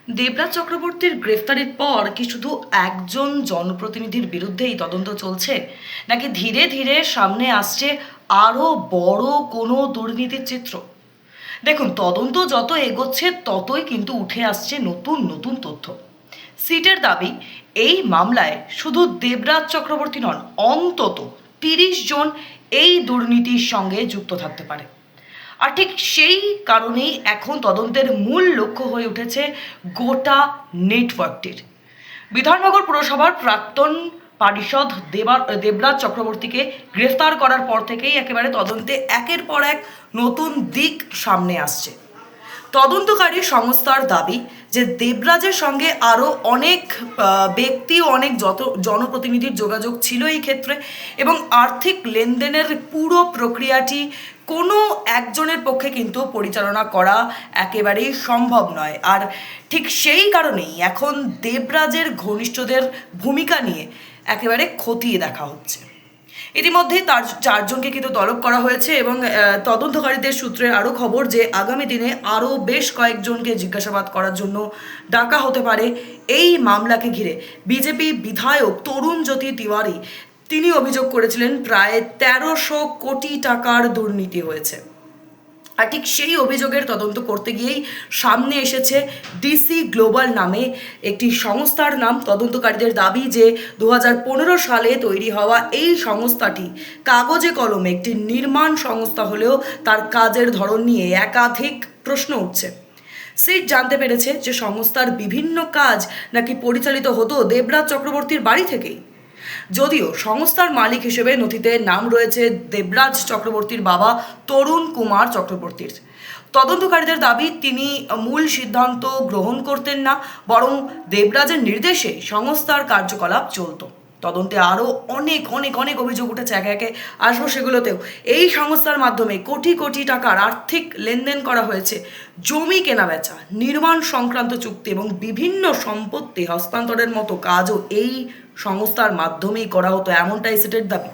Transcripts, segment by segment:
দেবরাজ চক্রবর্তীর গ্রেফতারির পর কি শুধু একজন জনপ্রতিনিধির বিরুদ্ধেই তদন্ত চলছে, নাকি ধীরে ধীরে সামনে আসছে আরও বড় কোনো দুর্নীতির চিত্র? দেখুন, তদন্ত যত এগোচ্ছে ততই কিন্তু উঠে আসছে নতুন নতুন তথ্য। সিটের দাবি, এই মামলায় শুধু দেবরাজ চক্রবর্তী নন, অন্তত 30 জন এই দুর্নীতির সঙ্গে যুক্ত থাকতে পারে। আর ঠিক সেই কারণেই এখন তদন্তের মূল লক্ষ্য হয়ে উঠেছে গোটা নেটওয়ার্কটির। বিধাননগর পুরসভার প্রাক্তন পারিষদ দেবরাজ চক্রবর্তীকে গ্রেফতার করার পর থেকেই একেবারে তদন্তে একের পর এক নতুন দিক সামনে আসছে। তদন্তকারী সংস্থার দাবি যে দেবরাজের সঙ্গে আরও অনেক ব্যক্তি ও অনেক জনপ্রতিনিধির যোগাযোগ ছিল এই ক্ষেত্রে, এবং আর্থিক লেনদেনের পুরো প্রক্রিয়াটি কোনো একজনের পক্ষে কিন্তু পরিচালনা করা একেবারেই সম্ভব নয়। আর ঠিক সেই কারণেই এখন দেবরাজের ঘনিষ্ঠদের ভূমিকা নিয়ে একেবারে খতিয়ে দেখা হচ্ছে। ইতিমধ্যেই তার 4জনকে কিন্তু তলব করা হয়েছে, এবং তদন্তকারীদের সূত্রে আরও খবর যে আগামী দিনে আরও বেশ কয়েকজনকে জিজ্ঞাসাবাদ করার জন্য ডাকা হতে পারে। এই মামলাকে ঘিরে বিজেপি বিধায়ক তরুণ জ্যোতি তিওয়ারি তিনি অভিযোগ করেছিলেন প্রায় 1300 কোটি টাকার দুর্নীতি হয়েছে। আর ঠিক সেই অভিযোগের তদন্ত করতে গিয়েই সামনে এসেছে ডিসি গ্লোবাল নামে একটি সংস্থার নাম। তদন্তকারীদের দাবি যে 2015 সালে তৈরি হওয়া এই সংস্থাটি কাগজে কলমে একটি নির্মাণ সংস্থা হলেও তার কাজের ধরন নিয়ে একাধিক প্রশ্ন উঠছে। সিট জানতে পেরেছে যে সংস্থার বিভিন্ন কাজ নাকি পরিচালিত হতো দেবরাজ চক্রবর্তীর বাড়ি থেকেই, যদিও সংস্থার মালিক হিসেবে নথিতে নাম রয়েছে দেবরাজ চক্রবর্তীর বাবা তরুণ কুমার চক্রবর্তীর। তদন্তকারীদের দাবি, তিনি মূল সিদ্ধান্ত গ্রহণ করতেন না, বরং দেবরাজের নির্দেশে সংস্থার কার্যকলাপ চলত। তদন্তে আরও অনেক অনেক অনেক অভিযোগ উঠেছে, একে একে আসবো সেগুলোতেও। এই সংস্থার মাধ্যমে কোটি কোটি টাকার আর্থিক লেনদেন করা হয়েছে, জমি কেনাবেচা, নির্মাণ সংক্রান্ত চুক্তি এবং বিভিন্ন সম্পত্তি হস্তান্তরের মতো কাজও এই সংস্থার মাধ্যমেই করা হতো, এমনটাই সেটের দাবি।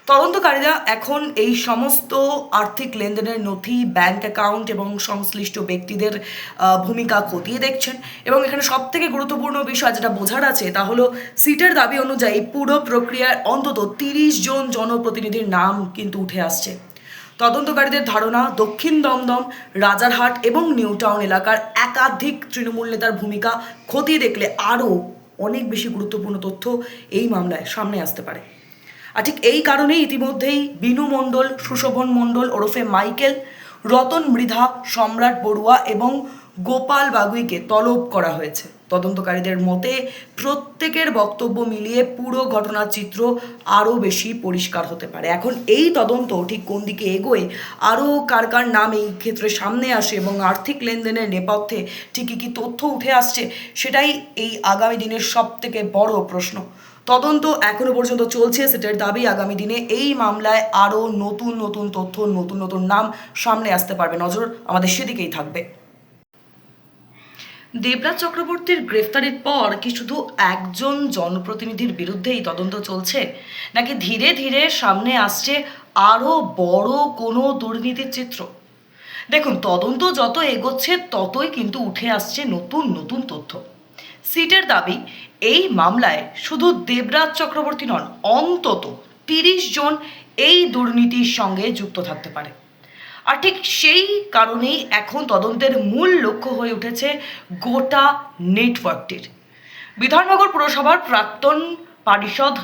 তদন্তকারীরা এখন এই সমস্ত আর্থিক লেনদেনের নথি, ব্যাংক অ্যাকাউন্ট এবং সংশ্লিষ্ট ব্যক্তিদের ভূমিকা খতিয়ে দেখছেন। এবং এখানে সবথেকে গুরুত্বপূর্ণ বিষয় যেটা বোঝার আছে তা হলো, সিটের দাবি অনুযায়ী পুরো প্রক্রিয়ায় অন্তত 30 জন জনপ্রতিনিধির নাম কিন্তু উঠে আসছে। তদন্তকারীদের ধারণা, দক্ষিণ দমদম, রাজারহাট এবং নিউ টাউন এলাকার একাধিক তৃণমূল নেতার ভূমিকা খতিয়ে দেখলে আরও অনেক বেশি গুরুত্বপূর্ণ তথ্য এই মামলায় সামনে আসতে পারে। আর ঠিক এই কারণেই ইতিমধ্যেই বিনু মণ্ডল, সুশোভন মণ্ডল ওরফে মাইকেল, রতন মৃধা, সম্রাট বড়ুয়া এবং গোপাল বাগুইকে তলব করা হয়েছে। তদন্তকারীদের মতে প্রত্যেকের বক্তব্য মিলিয়ে পুরো ঘটনার চিত্র আরও বেশি পরিষ্কার হতে পারে। এখন এই তদন্ত ঠিক কোন দিকে এগোয়, আরও কার কার নাম এই ক্ষেত্রে সামনে আসে এবং আর্থিক লেনদেনের নেপথ্যে ঠিকই কী তথ্য উঠে আসছে, সেটাই এই আগামী দিনের সবথেকে বড় প্রশ্ন। তদন্ত এখনো পর্যন্ত চলছে। সেটার দাবি, আগামী দিনে এই মামলায় আরও নতুন নতুন তথ্য, নতুন নতুন নাম সামনে আসতে পারবে। নজর আমাদের সেদিকেই থাকবে। দেবরাজ চক্রবর্তীর গ্রেফতারির পর কি শুধু একজন জনপ্রতিনিধির বিরুদ্ধেই তদন্ত চলছে, নাকি ধীরে ধীরে সামনে আসছে আরও বড় কোনো দুর্নীতির চিত্র? দেখুন, তদন্ত যত এগোচ্ছে ততই কিন্তু উঠে আসছে নতুন নতুন তথ্য। সিটের দাবি, এই মামলায় শুধু দেবরাজ চক্রবর্তী নন, অন্তত 30 জন এই দুর্নীতির সঙ্গে যুক্ত থাকতে পারে। আর ঠিক সেই কারণেই এখন তদন্তের মূল লক্ষ্য হয়ে উঠেছে গোটা নেটওয়ার্কটির। বিধাননগর পুরসভার প্রাক্তন পারিষদ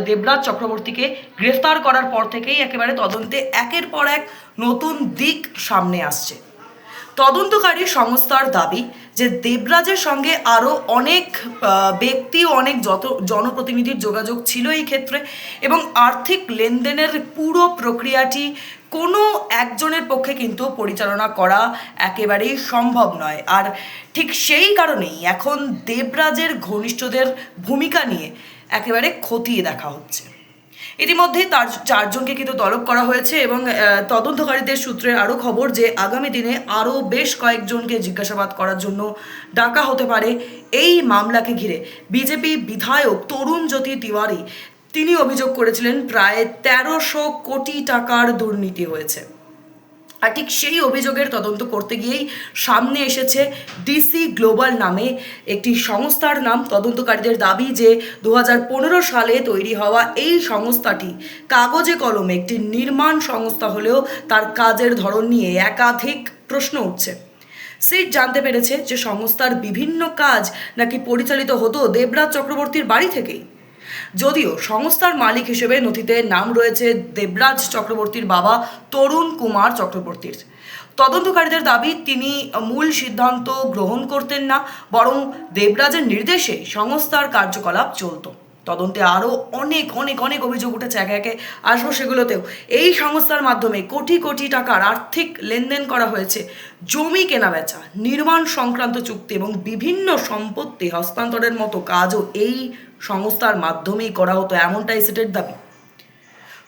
দেবরাজ চক্রবর্তীকে গ্রেফতার করার পর থেকেই একেবারে তদন্তে একের পর এক নতুন দিক সামনে আসছে। তদন্তকারী সংস্থার দাবি যে দেবরাজের সঙ্গে আরও অনেক ব্যক্তি ও অনেক জনপ্রতিনিধির যোগাযোগ ছিল এই ক্ষেত্রে, এবং আর্থিক লেনদেনের পুরো প্রক্রিয়াটি কোনো একজনের পক্ষে কিন্তু পরিচালনা করা একেবারেই সম্ভব নয়। আর ঠিক সেই কারণেই এখন দেবরাজের ঘনিষ্ঠদের ভূমিকা নিয়ে একেবারে খতিয়ে দেখা হচ্ছে। ইতিমধ্যেই তার 4জনকে কিন্তু তলব করা হয়েছে, এবং তদন্তকারীদের সূত্রে আরও খবর যে আগামী দিনে আরও বেশ কয়েকজনকে জিজ্ঞাসাবাদ করার জন্য ডাকা হতে পারে। এই মামলাকে ঘিরে বিজেপি বিধায়ক তরুণ জ্যোতি তিওয়ারি তিনি অভিযোগ করেছিলেন প্রায় 1300 কোটি টাকার দুর্নীতি হয়েছে। আর ঠিক সেই অভিযোগের তদন্ত করতে গিয়েই সামনে এসেছে ডিসি গ্লোবাল নামে একটি সংস্থার নাম। তদন্তকারীদের দাবি যে 2015 সালে তৈরি হওয়া এই সংস্থাটি কাগজে কলমে একটি নির্মাণ সংস্থা হলেও তার কাজের ধরন নিয়ে একাধিক প্রশ্ন উঠছে। সিট জানতে পেরেছে যে সংস্থার বিভিন্ন কাজ নাকি পরিচালিত হতো দেবরাজ চক্রবর্তীর বাড়ি থেকেই, যদিও সংস্থার মালিক হিসেবে নথিতে নাম রয়েছে দেবরাজ চক্রবর্তীর বাবা তরুণ কুমার চক্রবর্তীর। তদন্তকারীদের দাবি তিনি মূল সিদ্ধান্ত গ্রহণ করতেন না, বরং দেবরাজের নির্দেশে সংস্থার কার্যকলাপ চলত। তদন্তে আরও অনেক অনেক অনেক অভিযোগ উঠেছে, একে একে আসবো সেগুলোতেও। এই সংস্থার মাধ্যমে কোটি কোটি টাকার আর্থিক লেনদেন করা হয়েছে, জমি কেনাবেচা, নির্মাণ সংক্রান্ত চুক্তি এবং বিভিন্ন সম্পত্তি হস্তান্তরের মতো কাজও এই সংস্থার মাধ্যমেই করা হতো, এমনটাই সিটের দাবি।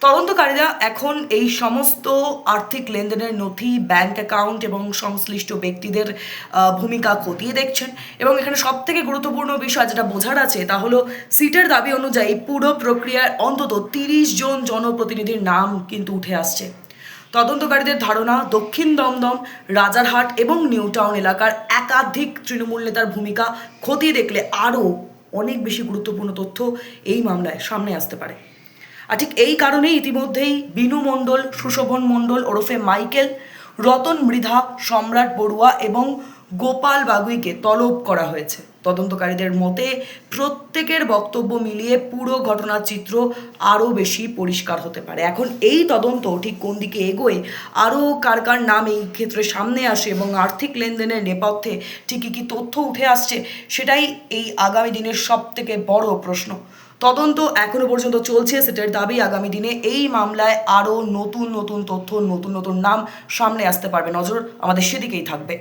তদন্তকারীরা এখন এই সমস্ত আর্থিক লেনদেনের নথি, ব্যাংক অ্যাকাউন্ট এবং সংশ্লিষ্ট ব্যক্তিদের ভূমিকা খতিয়ে দেখছেন। এবং এখানে সবথেকে গুরুত্বপূর্ণ বিষয় যেটা বোঝার আছে তা হলো সিটের দাবি অনুযায়ী পুরো প্রক্রিয়ায় অন্তত 30 জন জনপ্রতিনিধির নাম কিন্তু উঠে আসছে। তদন্তকারীদের ধারণা দক্ষিণ দমদম, রাজারহাট এবং নিউ টাউন এলাকার একাধিক তৃণমূল নেতার ভূমিকা খতিয়ে দেখলে আরও অনেক বেশি গুরুত্বপূর্ণ তথ্য এই মামলায় সামনে আসতে পারে। আর ঠিক এই কারণেই ইতিমধ্যেই বিনু মণ্ডল, সুশোভন মণ্ডল ওরফে মাইকেল, রতন মৃধা, সম্রাট বড়ুয়া এবং গোপাল বাগুইকে তলব করা হয়েছে। তদন্তকারীদের মতে প্রত্যেকের বক্তব্য মিলিয়ে পুরো ঘটনার চিত্র আরও বেশি পরিষ্কার হতে পারে। এখন এই তদন্ত ঠিক কোন দিকে এগোয়, আরও কার কার নাম এই ক্ষেত্রে সামনে আসে এবং আর্থিক লেনদেনের নেপথ্যে ঠিক কী তথ্য উঠে আসছে, সেটাই এই আগামী দিনের সবথেকে বড় প্রশ্ন। তদন্ত এখনো পর্যন্ত চলছে। সেটার দাবি আগামী দিনে এই মামলায় আরও নতুন নতুন তথ্য, নতুন নতুন নাম সামনে আসতে পারবে। নজর আমাদের সেদিকেই থাকবে।